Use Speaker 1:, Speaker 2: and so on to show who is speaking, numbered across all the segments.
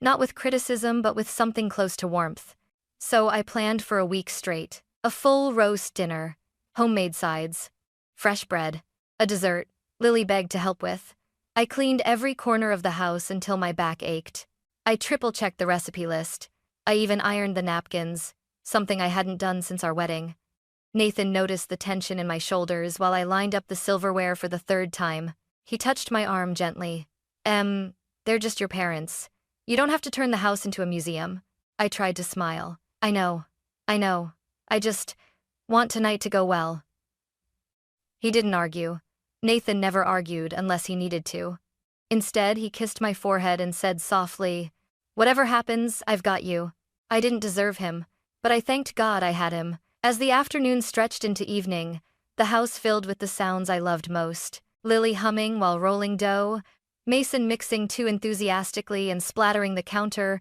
Speaker 1: not with criticism but with something close to warmth. So I planned for a week straight. A full roast dinner, homemade sides, fresh bread, a dessert Lily begged to help with. I cleaned every corner of the house until my back ached. I triple-checked the recipe list. I even ironed the napkins, something I hadn't done since our wedding. Nathan noticed the tension in my shoulders while I lined up the silverware for the third time. He touched my arm gently. They're just your parents. You don't have to turn the house into a museum. I tried to smile. I know. I just want tonight to go well. He didn't argue. Nathan never argued unless he needed to. Instead, he kissed my forehead and said softly, "Whatever happens, I've got you." I didn't deserve him, but I thanked God I had him. As the afternoon stretched into evening, the house filled with the sounds I loved most. Lily humming while rolling dough, Mason mixing too enthusiastically and splattering the counter,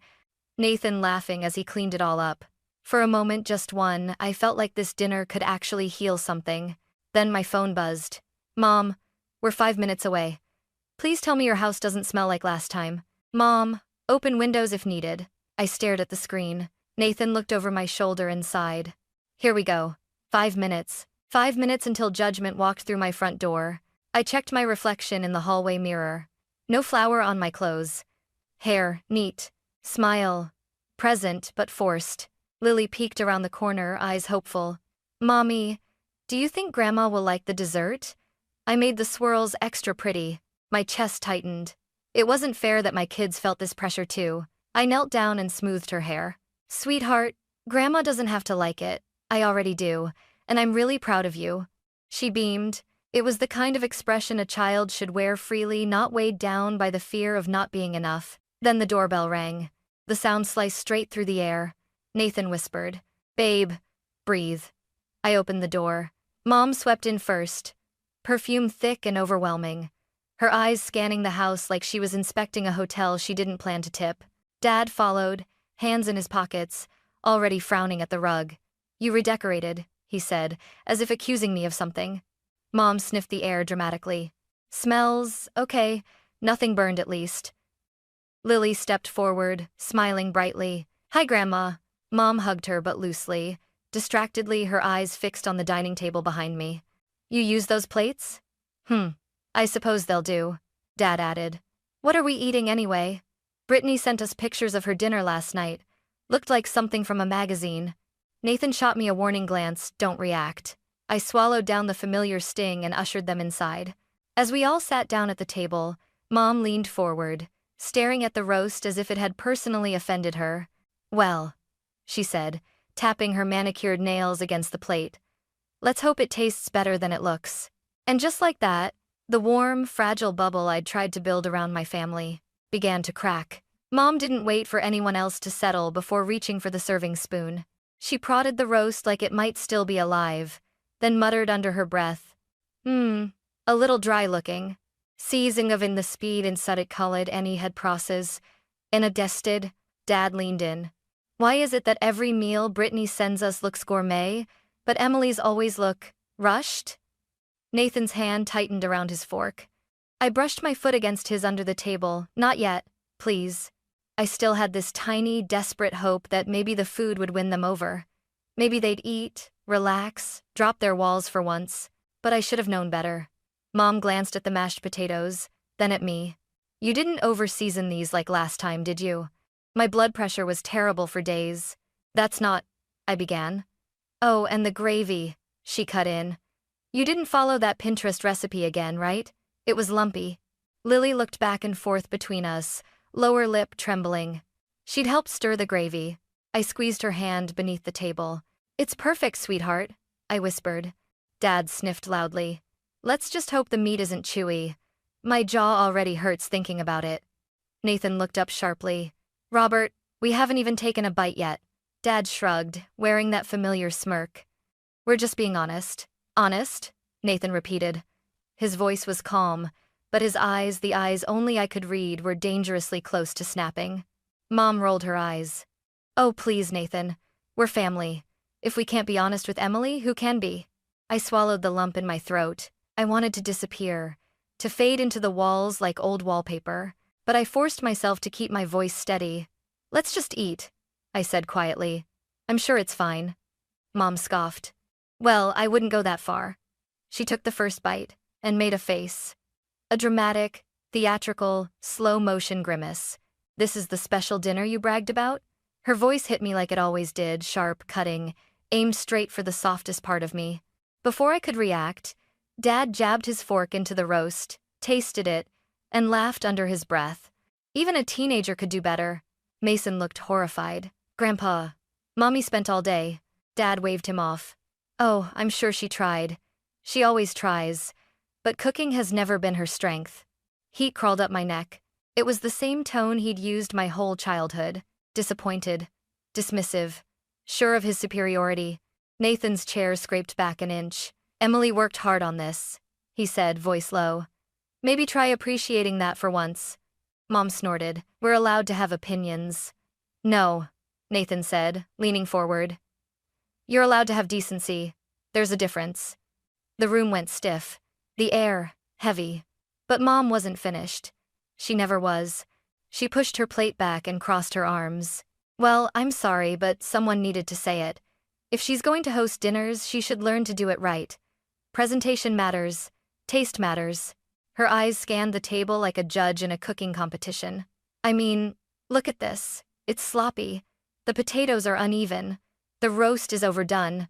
Speaker 1: Nathan laughing as he cleaned it all up. For a moment, just one, I felt like this dinner could actually heal something. Then my phone buzzed. "Mom, we're 5 minutes away. Please tell me your house doesn't smell like last time." "Mom, open windows if needed." I stared at the screen. Nathan looked over my shoulder and sighed. "Here we go. 5 minutes. 5 minutes until judgment walked through my front door. I checked my reflection in the hallway mirror. No flour on my clothes. Hair, neat. Smile. Present, but forced. Lily peeked around the corner, eyes hopeful. "Mommy, do you think Grandma will like the dessert?" I made the swirls extra pretty. My chest tightened. It wasn't fair that my kids felt this pressure too. I knelt down and smoothed her hair. "Sweetheart, Grandma doesn't have to like it. I already do, and I'm really proud of you." She beamed. It was the kind of expression a child should wear freely, not weighed down by the fear of not being enough. Then the doorbell rang. The sound sliced straight through the air. Nathan whispered, "Babe, breathe." I opened the door. Mom swept in first. Perfume thick and overwhelming. Her eyes scanning the house like she was inspecting a hotel she didn't plan to tip. Dad followed, hands in his pockets, already frowning at the rug. "You redecorated," he said, as if accusing me of something. Mom sniffed the air dramatically. "Smells, okay, nothing burned at least." Lily stepped forward, smiling brightly. "Hi, Grandma." Mom hugged her but loosely, distractedly, her eyes fixed on the dining table behind me. "You use those plates?" I suppose they'll do," Dad added. "What are we eating anyway?" Brittany sent us pictures of her dinner last night. Looked like something from a magazine. Nathan shot me a warning glance, "Don't react." I swallowed down the familiar sting and ushered them inside. As we all sat down at the table, Mom leaned forward, staring at the roast as if it had personally offended her. "Well," she said, tapping her manicured nails against the plate, "let's hope it tastes better than it looks." And just like that, the warm, fragile bubble I'd tried to build around my family began to crack. Mom didn't wait for anyone else to settle before reaching for the serving spoon. She prodded the roast like it might still be alive, then muttered under her breath, a little dry looking. Seizing of in the speed and suddet called any had process. In a dested, Dad leaned in. "Why is it that every meal Brittany sends us looks gourmet, but Emily's always look rushed?" Nathan's hand tightened around his fork. I brushed my foot against his under the table. "Not yet, please." I still had this tiny, desperate hope that maybe the food would win them over. Maybe they'd eat, relax, drop their walls for once. But I should have known better. Mom glanced at the mashed potatoes, then at me. "You didn't over-season these like last time, did you?" My blood pressure was terrible for days. "That's not," I began. "Oh, and the gravy," she cut in. "You didn't follow that Pinterest recipe again, right? It was lumpy." Lily looked back and forth between us, lower lip trembling. She'd helped stir the gravy. I squeezed her hand beneath the table. "It's perfect, sweetheart," I whispered. Dad sniffed loudly. "Let's just hope the meat isn't chewy. My jaw already hurts thinking about it." Nathan looked up sharply. "Robert, we haven't even taken a bite yet." Dad shrugged, wearing that familiar smirk. "We're just being honest." "Honest?" Nathan repeated. His voice was calm, but his eyes, the eyes only I could read, were dangerously close to snapping. Mom rolled her eyes. "Oh, please, Nathan. We're family. If we can't be honest with Emily, who can be?" I swallowed the lump in my throat. I wanted to disappear, to fade into the walls like old wallpaper. but I forced myself to keep my voice steady. "Let's just eat," I said quietly. "I'm sure it's fine." Mom scoffed. "Well, I wouldn't go that far." She took the first bite and made a face. A dramatic, theatrical, slow-motion grimace. "This is the special dinner you bragged about?" Her voice hit me like it always did, sharp, cutting, aimed straight for the softest part of me. Before I could react, Dad jabbed his fork into the roast, tasted it, and laughed under his breath. Even a teenager could do better. Mason looked horrified. "Grandpa, Mommy spent all day." Dad waved him off. "Oh, I'm sure she tried. She always tries. But cooking has never been her strength." Heat crawled up my neck. It was the same tone he'd used my whole childhood. Disappointed. Dismissive. Sure of his superiority. Nathan's chair scraped back an inch. "Emily worked hard on this," he said, voice low. "Maybe try appreciating that for once." Mom snorted. "We're allowed to have opinions." "No," Nathan said, leaning forward. "You're allowed to have decency. There's a difference." The room went stiff. The air, heavy. But Mom wasn't finished. She never was. She pushed her plate back and crossed her arms. "Well, I'm sorry, but someone needed to say it. If she's going to host dinners, she should learn to do it right. Presentation matters. Taste matters." Her eyes scanned the table like a judge in a cooking competition. "I mean, look at this. It's sloppy. The potatoes are uneven. The roast is overdone.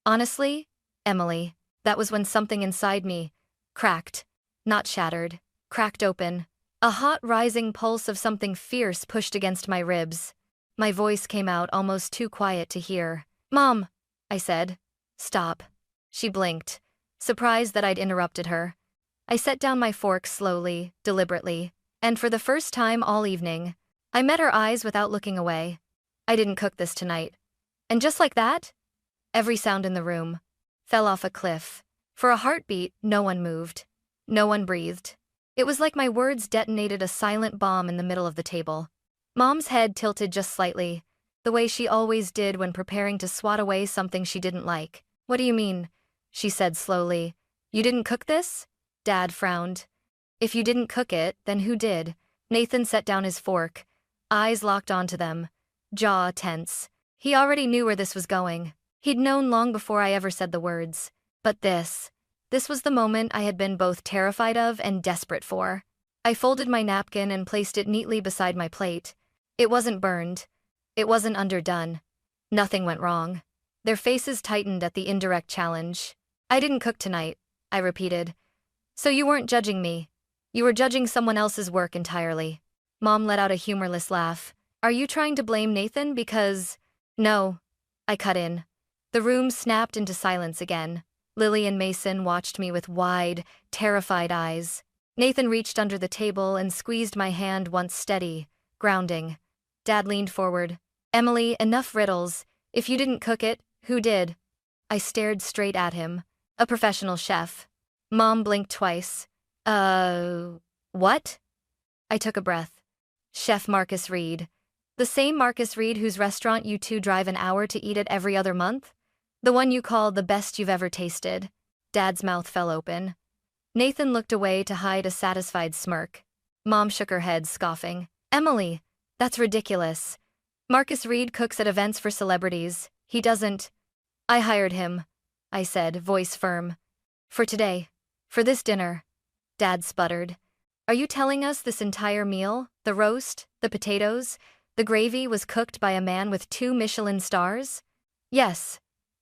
Speaker 1: Honestly, Emily," that was when something inside me cracked. Not shattered. Cracked open. A hot rising pulse of something fierce pushed against my ribs. My voice came out almost too quiet to hear. "Mom," I said. "Stop." She blinked, surprised that I'd interrupted her. I set down my fork slowly, deliberately, and for the first time all evening, I met her eyes without looking away. "I didn't cook this tonight." And just like that, every sound in the room fell off a cliff. For a heartbeat, no one moved. No one breathed. It was like my words detonated a silent bomb in the middle of the table. Mom's head tilted just slightly, the way she always did when preparing to swat away something she didn't like. "What do you mean?" she said slowly. "You didn't cook this?" Dad frowned. "If you didn't cook it, then who did?" Nathan set down his fork, eyes locked onto them, jaw tense. He already knew where this was going. He'd known long before I ever said the words. But this was the moment I had been both terrified of and desperate for. I folded my napkin and placed it neatly beside my plate. It wasn't burned. It wasn't underdone. Nothing went wrong. Their faces tightened at the indirect challenge. "I didn't cook tonight," I repeated. "So you weren't judging me. You were judging someone else's work entirely." Mom let out a humorless laugh. "Are you trying to blame Nathan because—" "No," I cut in. The room snapped into silence again. Lily and Mason watched me with wide, terrified eyes. Nathan reached under the table and squeezed my hand once steady, grounding. Dad leaned forward. "Emily, enough riddles. If you didn't cook it, who did?" I stared straight at him. "A professional chef." Mom blinked twice. What?" I took a breath. "Chef Marcus Reed. The same Marcus Reed whose restaurant you two drive an hour to eat at every other month? The one you call the best you've ever tasted." Dad's mouth fell open. Nathan looked away to hide a satisfied smirk. Mom shook her head, scoffing. "Emily, that's ridiculous. Marcus Reed cooks at events for celebrities. He doesn't—" "I hired him," I said, voice firm. "For today. For this dinner." Dad sputtered. "Are you telling us this entire meal, the roast, the potatoes, the gravy was cooked by a man with 2 Michelin stars?" "Yes."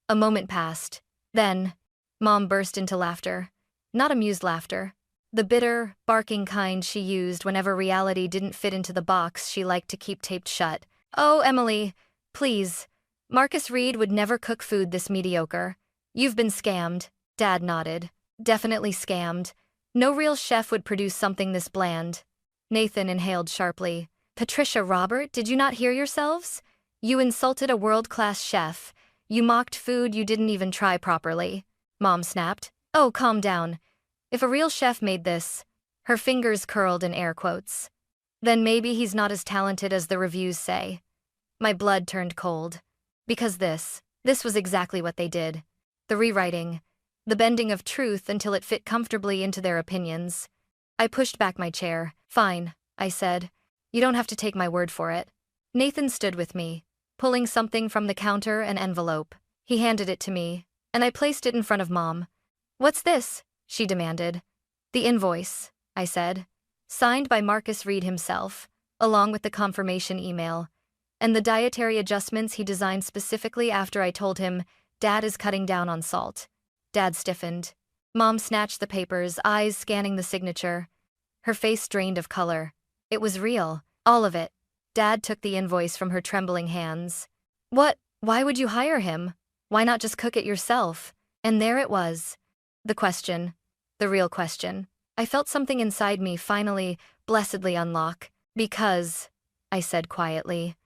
Speaker 1: A moment passed. Then, Mom burst into laughter. Not amused laughter. The bitter, barking kind she used whenever reality didn't fit into the box she liked to keep taped shut. "Oh, Emily, please. Marcus Reed would never cook food this mediocre. You've been scammed." Dad nodded. "Definitely scammed. No real chef would produce something this bland." Nathan inhaled sharply. "Patricia, Robert, did you not hear yourselves? You insulted a world-class chef. You mocked food you didn't even try properly." Mom snapped. "Oh, calm down. If a real chef made this—" her fingers curled in air quotes. "Then maybe he's not as talented as the reviews say." My blood turned cold. Because this was exactly what they did. The rewriting. The bending of truth until it fit comfortably into their opinions. I pushed back my chair. "Fine," I said. You don't have to take my word for it. Nathan stood with me, pulling something from the counter, an envelope. He handed it to me, and I placed it in front of Mom. What's this? She demanded. The invoice, I said. Signed by Marcus Reed himself, along with the confirmation email, and the dietary adjustments he designed specifically after I told him Dad is cutting down on salt. Dad stiffened. Mom snatched the papers, eyes scanning the signature. Her face drained of color. It was real, all of it. Dad took the invoice from her trembling hands. What? Why would you hire him? Why not just cook it yourself? And there it was. The question. The real question. I felt something inside me finally, blessedly unlock. Because, I said quietly,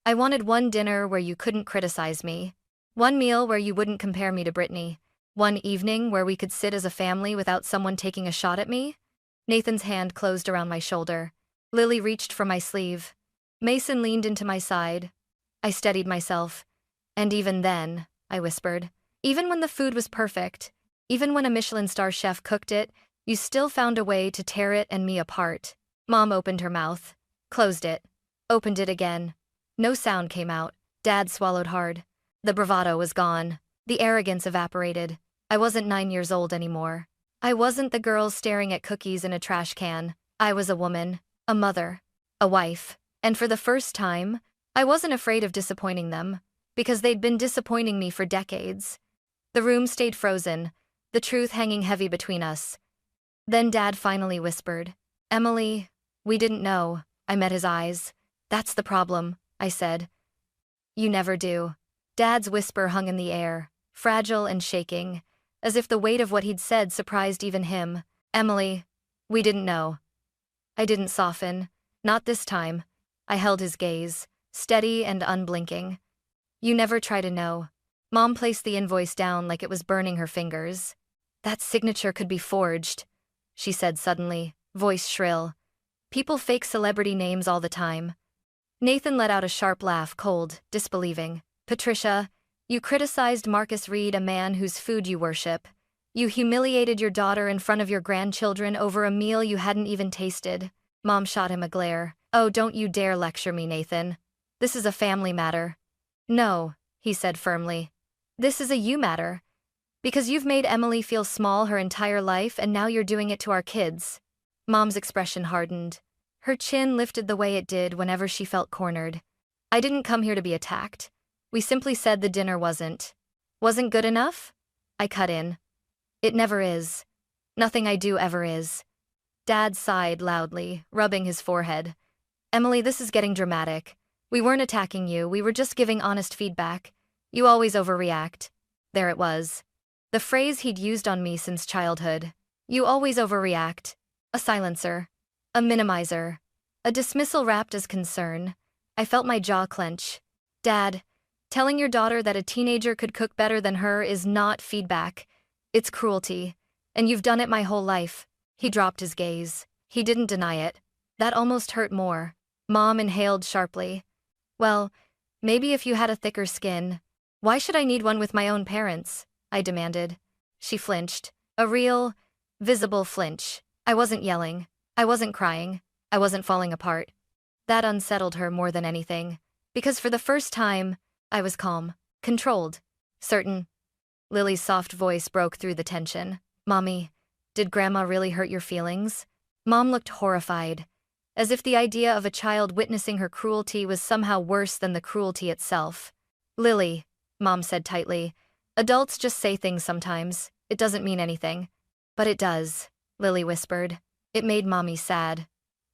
Speaker 1: I wanted one dinner where you couldn't criticize me. One meal where you wouldn't compare me to Brittany. One evening where we could sit as a family without someone taking a shot at me. Nathan's hand closed around my shoulder. Lily reached for my sleeve. Mason leaned into my side. I steadied myself. And even then, I whispered, even when the food was perfect, even when a Michelin star chef cooked it, you still found a way to tear it and me apart. Mom opened her mouth, closed it, opened it again. No sound came out. Dad swallowed hard. The bravado was gone. The arrogance evaporated. I wasn't 9 years old anymore. I wasn't the girl staring at cookies in a trash can. I was a woman, a mother, a wife. And for the first time, I wasn't afraid of disappointing them, because they'd been disappointing me for decades. The room stayed frozen, the truth hanging heavy between us. Then Dad finally whispered, Emily, we didn't know. I met his eyes. That's the problem, I said. You never do. Dad's whisper hung in the air, fragile and shaking, as if the weight of what he'd said surprised even him. Emily, we didn't know. I didn't soften. Not this time. I held his gaze, steady and unblinking. You never try to know. Mom placed the invoice down like it was burning her fingers. That signature could be forged, she said suddenly, voice shrill. People fake celebrity names all the time. Nathan let out a sharp laugh, cold, disbelieving. Patricia, you criticized Marcus Reed, a man whose food you worship. You humiliated your daughter in front of your grandchildren over a meal you hadn't even tasted. Mom shot him a glare. Oh, don't you dare lecture me, Nathan. This is a family matter. No, he said firmly. This is a you matter. Because you've made Emily feel small her entire life and now you're doing it to our kids. Mom's expression hardened. Her chin lifted the way it did whenever she felt cornered. I didn't come here to be attacked. We simply said the dinner wasn't good enough? I cut in. It never is. Nothing I do ever is. Dad sighed loudly, rubbing his forehead. Emily, this is getting dramatic. We weren't attacking you, we were just giving honest feedback. You always overreact. There it was. The phrase he'd used on me since childhood. You always overreact. A silencer. A minimizer. A dismissal wrapped as concern. I felt my jaw clench. Dad, telling your daughter that a teenager could cook better than her is not feedback. It's cruelty. And you've done it my whole life. He dropped his gaze. He didn't deny it. That almost hurt more. Mom inhaled sharply. Well, maybe if you had a thicker skin. Why should I need one with my own parents? I demanded. She flinched. A real, visible flinch. I wasn't yelling. I wasn't crying. I wasn't falling apart. That unsettled her more than anything. Because for the first time, I was calm. Controlled. Certain. Lily's soft voice broke through the tension. Mommy, did Grandma really hurt your feelings? Mom looked horrified. As if the idea of a child witnessing her cruelty was somehow worse than the cruelty itself. Lily, Mom said tightly, adults just say things sometimes. It doesn't mean anything. But it does, Lily whispered. It made Mommy sad.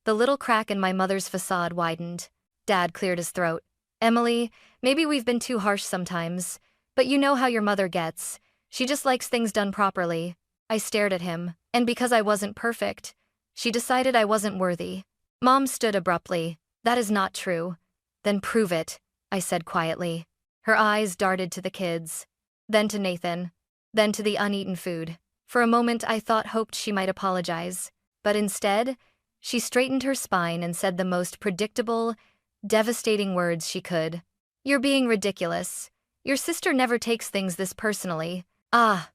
Speaker 1: The little crack in my mother's facade widened. Dad cleared his throat. Emily, maybe we've been too harsh sometimes, but you know how your mother gets. She just likes things done properly. I stared at him, and because I wasn't perfect, she decided I wasn't worthy. Mom stood abruptly. That is not true. Then prove it, I said quietly. Her eyes darted to the kids, then to Nathan, then to the uneaten food. For a moment I hoped she might apologize, but instead, she straightened her spine and said the most predictable, devastating words she could. You're being ridiculous. Your sister never takes things this personally. Ah,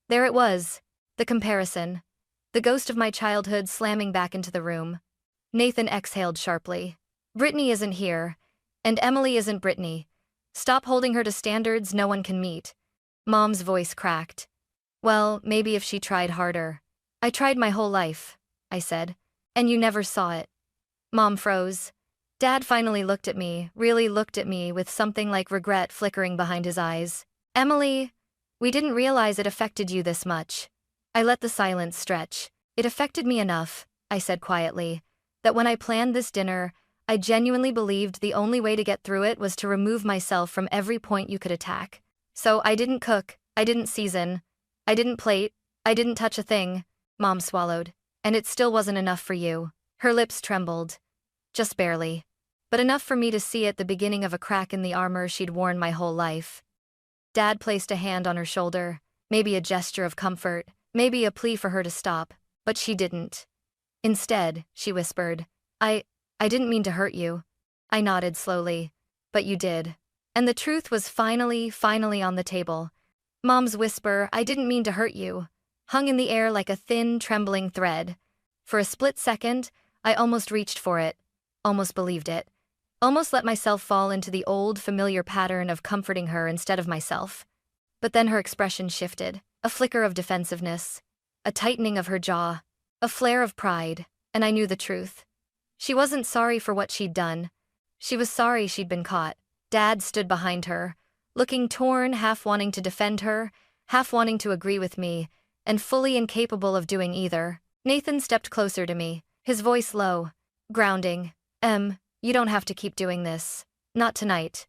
Speaker 1: there it was. The comparison. The ghost of my childhood slamming back into the room. Nathan exhaled sharply. Brittany isn't here. And Emily isn't Brittany. Stop holding her to standards no one can meet. Mom's voice cracked. Well, maybe if she tried harder. I tried my whole life, I said. And you never saw it. Mom froze. Dad finally looked at me, really looked at me with something like regret flickering behind his eyes. Emily, we didn't realize it affected you this much. I let the silence stretch. It affected me enough, I said quietly, that when I planned this dinner, I genuinely believed the only way to get through it was to remove myself from every point you could attack. So I didn't cook, I didn't season, I didn't plate, I didn't touch a thing. Mom swallowed. And it still wasn't enough for you. Her lips trembled. Just barely. But enough for me to see at the beginning of a crack in the armor she'd worn my whole life. Dad placed a hand on her shoulder, maybe a gesture of comfort, maybe a plea for her to stop, but she didn't. Instead, she whispered, I didn't mean to hurt you. I nodded slowly. But you did. And the truth was finally on the table. Mom's whisper, I didn't mean to hurt you, hung in the air like a thin, trembling thread. For a split second, I almost reached for it, almost believed it, almost let myself fall into the old, familiar pattern of comforting her instead of myself. But then her expression shifted, a flicker of defensiveness, a tightening of her jaw, a flare of pride, and I knew the truth. She wasn't sorry for what she'd done. She was sorry she'd been caught. Dad stood behind her, looking torn, half wanting to defend her, half wanting to agree with me, and fully incapable of doing either. Nathan stepped closer to me, his voice low, grounding. You don't have to keep doing this. Not tonight.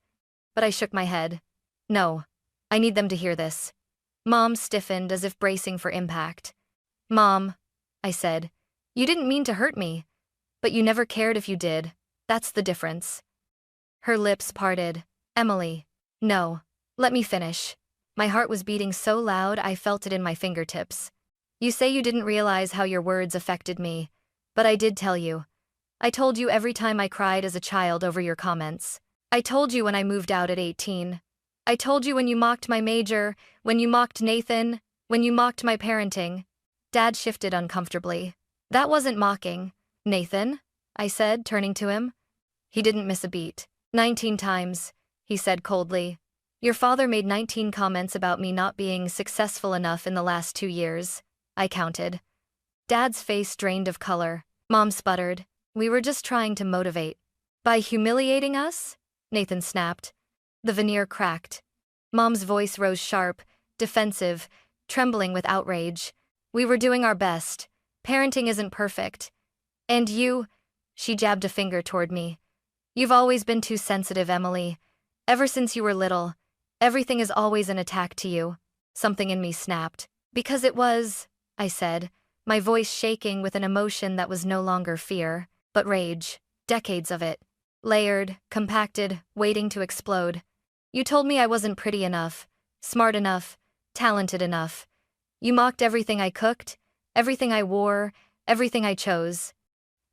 Speaker 1: But I shook my head. No. I need them to hear this. Mom stiffened as if bracing for impact. Mom, I said, you didn't mean to hurt me. But you never cared if you did. That's the difference. Her lips parted. Emily. No. Let me finish. My heart was beating so loud I felt it in my fingertips. You say you didn't realize how your words affected me, but I did tell you. I told you every time I cried as a child over your comments. I told you when I moved out at 18. I told you when you mocked my major, when you mocked Nathan, when you mocked my parenting. Dad shifted uncomfortably. That wasn't mocking. Nathan, I said, turning to him. He didn't miss a beat. 19 times, he said coldly. Your father made 19 comments about me not being successful enough in the last 2 years. I counted. Dad's face drained of color. Mom sputtered. We were just trying to motivate. By humiliating us? Nathan snapped. The veneer cracked. Mom's voice rose sharp, defensive, trembling with outrage. We were doing our best. Parenting isn't perfect. And you, she jabbed a finger toward me. You've always been too sensitive, Emily. Ever since you were little, everything is always an attack to you. Something in me snapped. Because it was, I said, my voice shaking with an emotion that was no longer fear, but rage. Decades of it. Layered, compacted, waiting to explode. You told me I wasn't pretty enough, smart enough, talented enough. You mocked everything I cooked, everything I wore, everything I chose.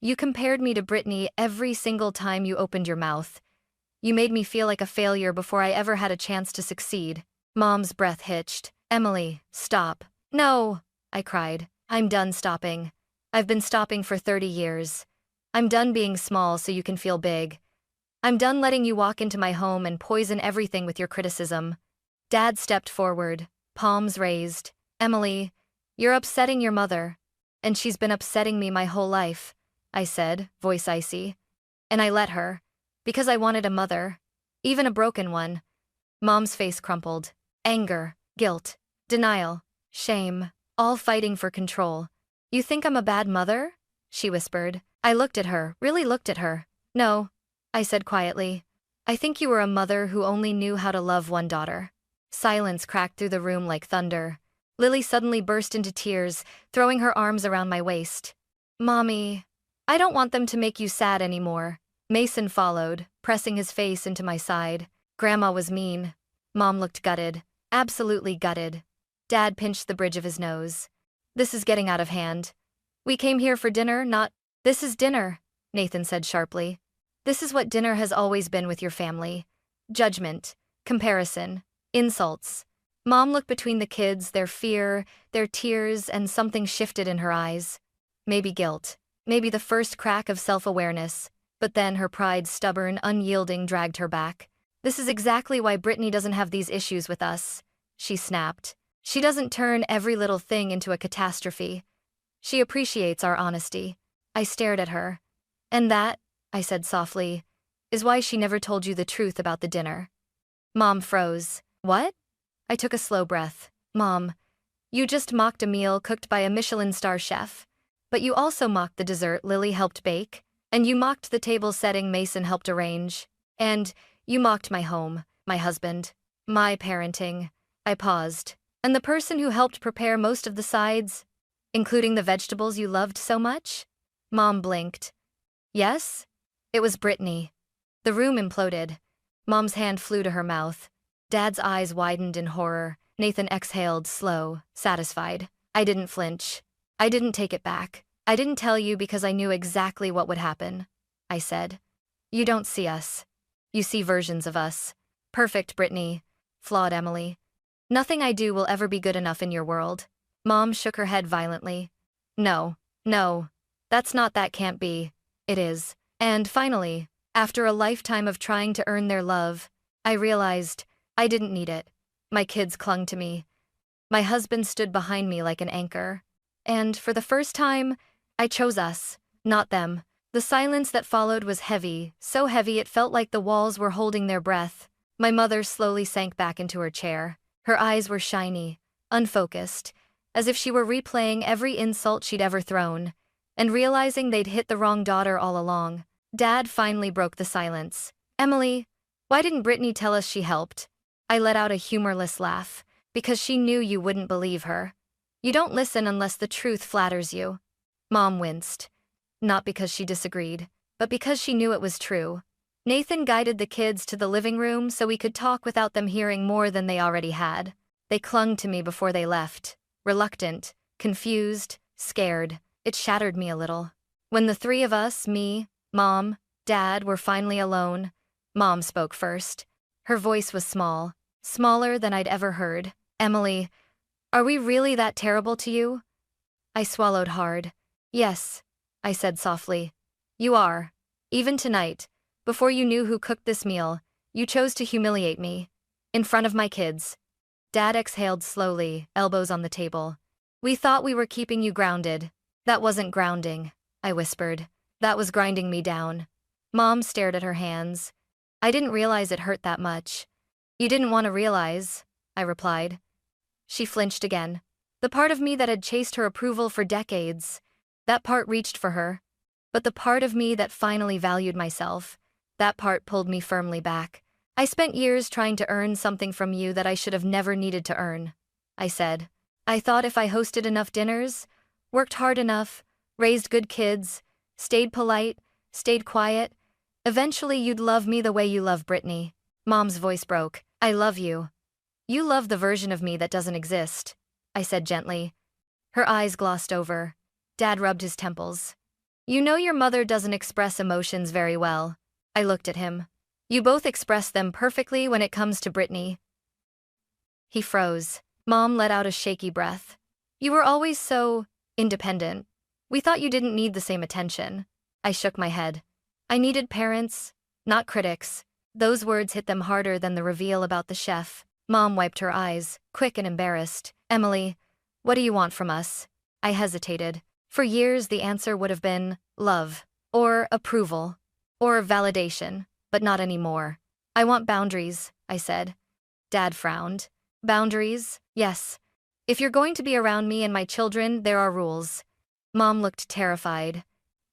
Speaker 1: You compared me to Brittany every single time you opened your mouth. You made me feel like a failure before I ever had a chance to succeed. Mom's breath hitched. Emily, stop. No, I cried. I'm done stopping. I've been stopping for 30 years. I'm done being small so you can feel big. I'm done letting you walk into my home and poison everything with your criticism. Dad stepped forward, palms raised. Emily, you're upsetting your mother. And she's been upsetting me my whole life, I said, voice icy. And I let her. Because I wanted a mother. Even a broken one. Mom's face crumpled. Anger, guilt, denial, shame, all fighting for control. You think I'm a bad mother? She whispered. I looked at her, really looked at her. No, I said quietly. I think you were a mother who only knew how to love one daughter. Silence cracked through the room like thunder. Lily suddenly burst into tears, throwing her arms around my waist. Mommy, I don't want them to make you sad anymore. Mason followed, pressing his face into my side. Grandma was mean. Mom looked gutted, absolutely gutted. Dad pinched the bridge of his nose. This is getting out of hand. We came here for dinner, not— This is dinner, Nathan said sharply. This is what dinner has always been with your family. Judgment, comparison, insults. Mom looked between the kids, their fear, their tears, and something shifted in her eyes. Maybe guilt. maybe the first crack of self-awareness, but then her pride, stubborn, unyielding, dragged her back. "This is exactly why Brittany doesn't have these issues with us," she snapped. "She doesn't turn every little thing into a catastrophe. She appreciates our honesty." I stared at her. "And that," I said softly, "is why she never told you the truth about the dinner." Mom froze. "What?" I took a slow breath. "Mom, you just mocked a meal cooked by a Michelin star chef. But you also mocked the dessert Lily helped bake. And you mocked the table setting Mason helped arrange. And you mocked my home, my husband, my parenting." I paused. "And the person who helped prepare most of the sides, including the vegetables you loved so much?" Mom blinked. "Yes?" It was Brittany. The room imploded. Mom's hand flew to her mouth. Dad's eyes widened in horror. Nathan exhaled, slow, satisfied. I didn't flinch. I didn't take it back. "I didn't tell you because I knew exactly what would happen," I said. "You don't see us. You see versions of us. Perfect Brittany, flawed Emily. Nothing I do will ever be good enough in your world." Mom shook her head violently. "No, no, that can't be. It is." And finally, after a lifetime of trying to earn their love, I realized I didn't need it. My kids clung to me. My husband stood behind me like an anchor. And for the first time, I chose us, not them. The silence that followed was heavy, so heavy it felt like the walls were holding their breath. My mother slowly sank back into her chair. Her eyes were shiny, unfocused, as if she were replaying every insult she'd ever thrown, and realizing they'd hit the wrong daughter all along. Dad finally broke the silence. "Emily, why didn't Brittany tell us she helped?" I let out a humorless laugh. "Because she knew you wouldn't believe her. You don't listen unless the truth flatters you." Mom winced. Not because she disagreed, but because she knew it was true. Nathan guided the kids to the living room so we could talk without them hearing more than they already had. They clung to me before they left, reluctant, confused, scared. It shattered me a little. When the three of us, me, Mom, Dad, were finally alone, Mom spoke first. Her voice was small, smaller than I'd ever heard. "Emily, are we really that terrible to you?" I swallowed hard. "Yes," I said softly. "You are. Even tonight, before you knew who cooked this meal, you chose to humiliate me. In front of my kids." Dad exhaled slowly, elbows on the table. "We thought we were keeping you grounded." "That wasn't grounding," I whispered. "That was grinding me down." Mom stared at her hands. "I didn't realize it hurt that much." "You didn't want to realize," I replied. She flinched again. The part of me that had chased her approval for decades, that part reached for her. But the part of me that finally valued myself, that part pulled me firmly back. "I spent years trying to earn something from you that I should have never needed to earn," I said. "I thought if I hosted enough dinners, worked hard enough, raised good kids, stayed polite, stayed quiet, eventually you'd love me the way you love Brittany." Mom's voice broke. "I love you. You love the version of me that doesn't exist," I said gently. Her eyes glossed over. Dad rubbed his temples. "You know your mother doesn't express emotions very well." I looked at him. "You both express them perfectly when it comes to Brittany." He froze. Mom let out a shaky breath. "You were always so independent. We thought you didn't need the same attention." I shook my head. "I needed parents, not critics." Those words hit them harder than the reveal about the chef. Mom wiped her eyes, quick and embarrassed. "Emily, what do you want from us?" I hesitated. For years the answer would have been love, or approval, or validation, but not anymore. "I want boundaries," I said. Dad frowned. "Boundaries? Yes. If you're going to be around me and my children, there are rules." Mom looked terrified,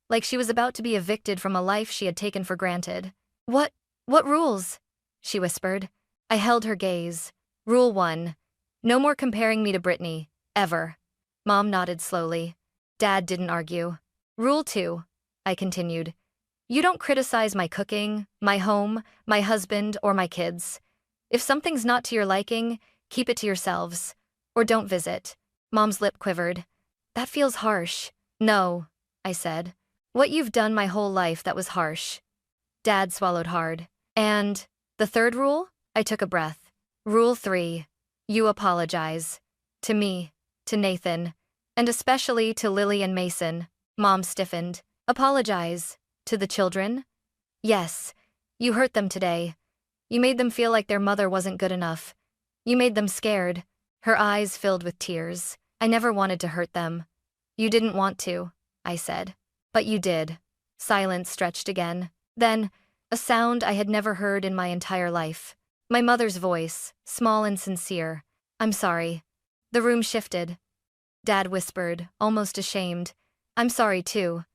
Speaker 1: like she was about to be evicted from a life she had taken for granted. What rules?" she whispered. I held her gaze. "Rule 1. No more comparing me to Brittany, ever." Mom nodded slowly. Dad didn't argue. "Rule 2, I continued. You don't criticize my cooking, my home, my husband, or my kids. If something's not to your liking, keep it to yourselves. Or don't visit." Mom's lip quivered. "That feels harsh." "No," I said. "What you've done my whole life that was harsh." Dad swallowed hard. "And the third rule?" I took a breath. "Rule 3. You apologize. To me, to Nathan, and especially to Lily and Mason." Mom stiffened. Apologize. To the children? Yes. You hurt them today. You made them feel like their mother wasn't good enough. You made them scared. Her eyes filled with tears. I never wanted to hurt them. You didn't want to, I said. But you did. Silence stretched again. Then, a sound I had never heard in my entire life. My mother's voice, small and sincere. I'm sorry. The room shifted. Dad whispered, almost ashamed. I'm sorry too.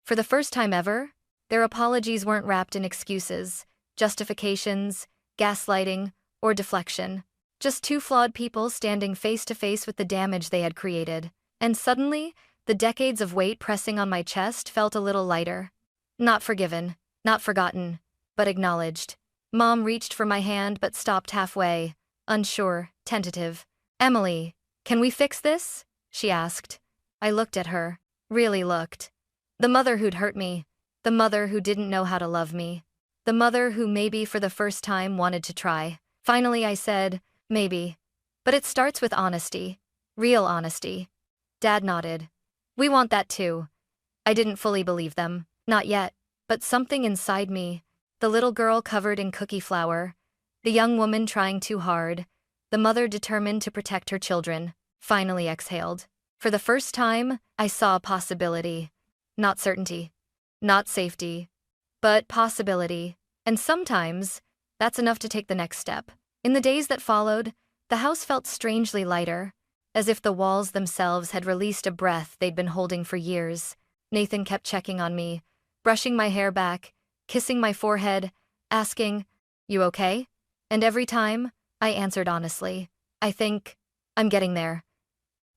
Speaker 1: For the first time ever, their apologies weren't wrapped in excuses, justifications, gaslighting, or deflection. Just two flawed people standing face to face with the damage they had created. And suddenly, the decades of weight pressing on my chest felt a little lighter. Not forgiven, not forgotten, but acknowledged. Mom reached for my hand but stopped halfway, unsure, tentative. Emily, can we fix this? She asked. I looked at her, really looked. The mother who'd hurt me, the mother who didn't know how to love me, the mother who maybe for the first time wanted to try. Finally I said, maybe. But it starts with honesty. Real honesty. Dad nodded. We want that too. I didn't fully believe them, not yet, but something inside me, the little girl covered in cookie flour, the young woman trying too hard, the mother determined to protect her children, finally exhaled. For the first time, I saw a possibility. Not certainty. Not safety. But possibility. And sometimes, that's enough to take the next step. In the days that followed, the house felt strangely lighter, as if the walls themselves had released a breath they'd been holding for years. Nathan kept checking on me, brushing my hair back, kissing my forehead, asking, "You okay?" And every time, I answered honestly, "I think I'm getting there."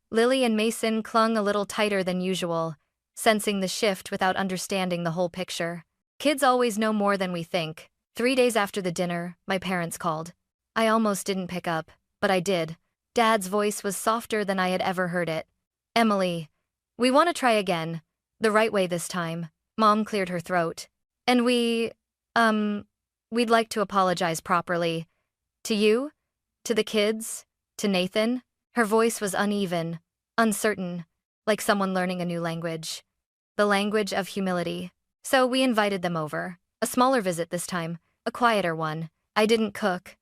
Speaker 1: Lily and Mason clung a little tighter than usual, sensing the shift without understanding the whole picture. Kids always know more than we think. 3 days after the dinner, my parents called. I almost didn't pick up, but I did. Dad's voice was softer than I had ever heard it. Emily, we want to try again. The right way this time. Mom cleared her throat. And we'd like to apologize properly. To you? To the kids? To Nathan? Her voice was uneven, uncertain, like someone learning a new language. The language of humility. So we invited them over. A smaller visit this time, a quieter one. I didn't cook.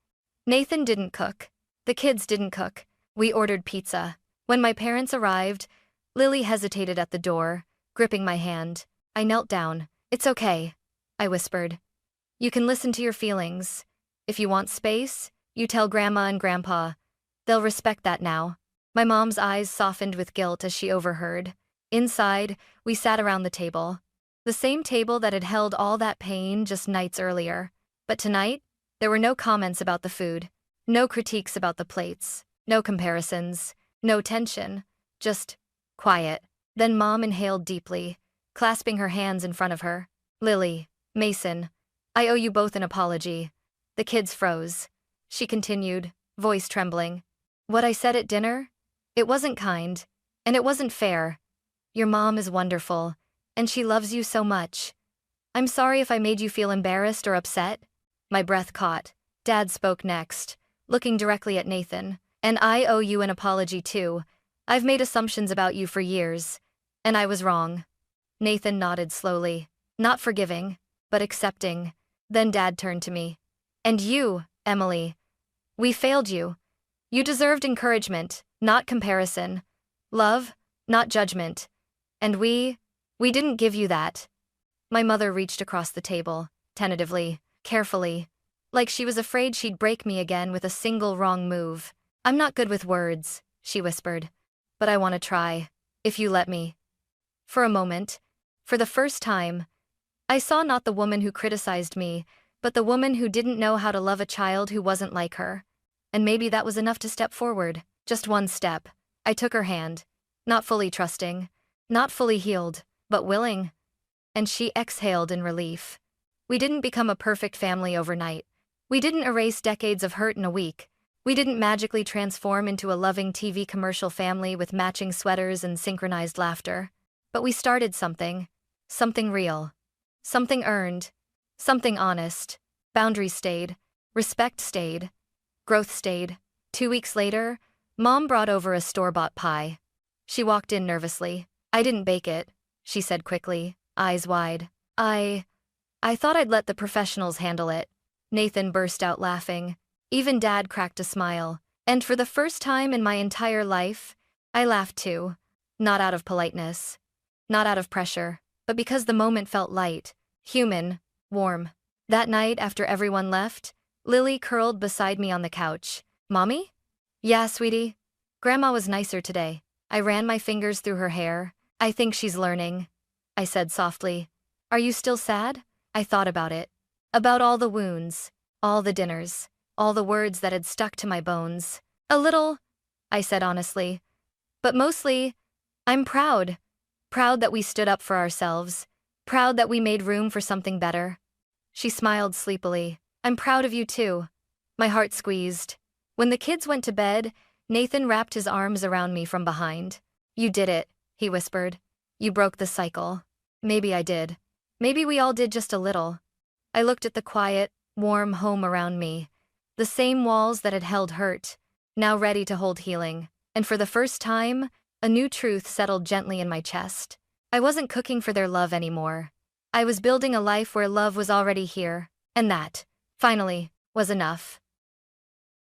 Speaker 1: Nathan didn't cook. The kids didn't cook. We ordered pizza. When my parents arrived, Lily hesitated at the door, gripping my hand. I knelt down. It's okay, I whispered. You can listen to your feelings. If you want space, you tell Grandma and Grandpa. They'll respect that now. My mom's eyes softened with guilt as she overheard. Inside, we sat around the table. The same table that had held all that pain just nights earlier. But tonight, there were no comments about the food. No critiques about the plates. No comparisons. No tension. Just quiet. Then Mom inhaled deeply, clasping her hands in front of her. Lily, Mason, I owe you both an apology. The kids froze. She continued, voice trembling. What I said at dinner? It wasn't kind, and it wasn't fair. Your mom is wonderful, and she loves you so much. I'm sorry if I made you feel embarrassed or upset. My breath caught. Dad spoke next, looking directly at Nathan. And I owe you an apology too. I've made assumptions about you for years, and I was wrong. Nathan nodded slowly, not forgiving, but accepting. Then Dad turned to me. And you, Emily. We failed you. You deserved encouragement, not comparison. Love, not judgment. And we didn't give you that. My mother reached across the table, tentatively, carefully, like she was afraid she'd break me again with a single wrong move. I'm not good with words, she whispered. But I want to try, if you let me. For a moment, for the first time, I saw not the woman who criticized me, but the woman who didn't know how to love a child who wasn't like her. And maybe that was enough to step forward, just one step. I took her hand, not fully trusting, not fully healed, but willing. And she exhaled in relief. We didn't become a perfect family overnight. We didn't erase decades of hurt in a week. We didn't magically transform into a loving TV commercial family with matching sweaters and synchronized laughter. But we started something. Something real. Something earned. Something honest. Boundaries stayed. Respect stayed. Growth stayed. 2 weeks later, Mom brought over a store-bought pie. She walked in nervously. I didn't bake it, she said quickly, eyes wide. I thought I'd let the professionals handle it. Nathan burst out laughing. Even Dad cracked a smile. And for the first time in my entire life, I laughed too. Not out of politeness. Not out of pressure, but because the moment felt light, human, warm. That night, after everyone left, Lily curled beside me on the couch. Mommy? Yeah, sweetie. Grandma was nicer today. I ran my fingers through her hair. I think she's learning, I said softly. Are you still sad? I thought about it. About all the wounds, all the dinners, all the words that had stuck to my bones. A little, I said honestly. But mostly, I'm proud. Proud that we stood up for ourselves. Proud that we made room for something better. She smiled sleepily. I'm proud of you too. My heart squeezed. When the kids went to bed, Nathan wrapped his arms around me from behind. You did it, he whispered. You broke the cycle. Maybe I did. Maybe we all did just a little. I looked at the quiet, warm home around me. The same walls that had held hurt, now ready to hold healing. And for the first time, a new truth settled gently in my chest. I wasn't cooking for their love anymore. I was building a life where love was already here, and that, finally, was enough.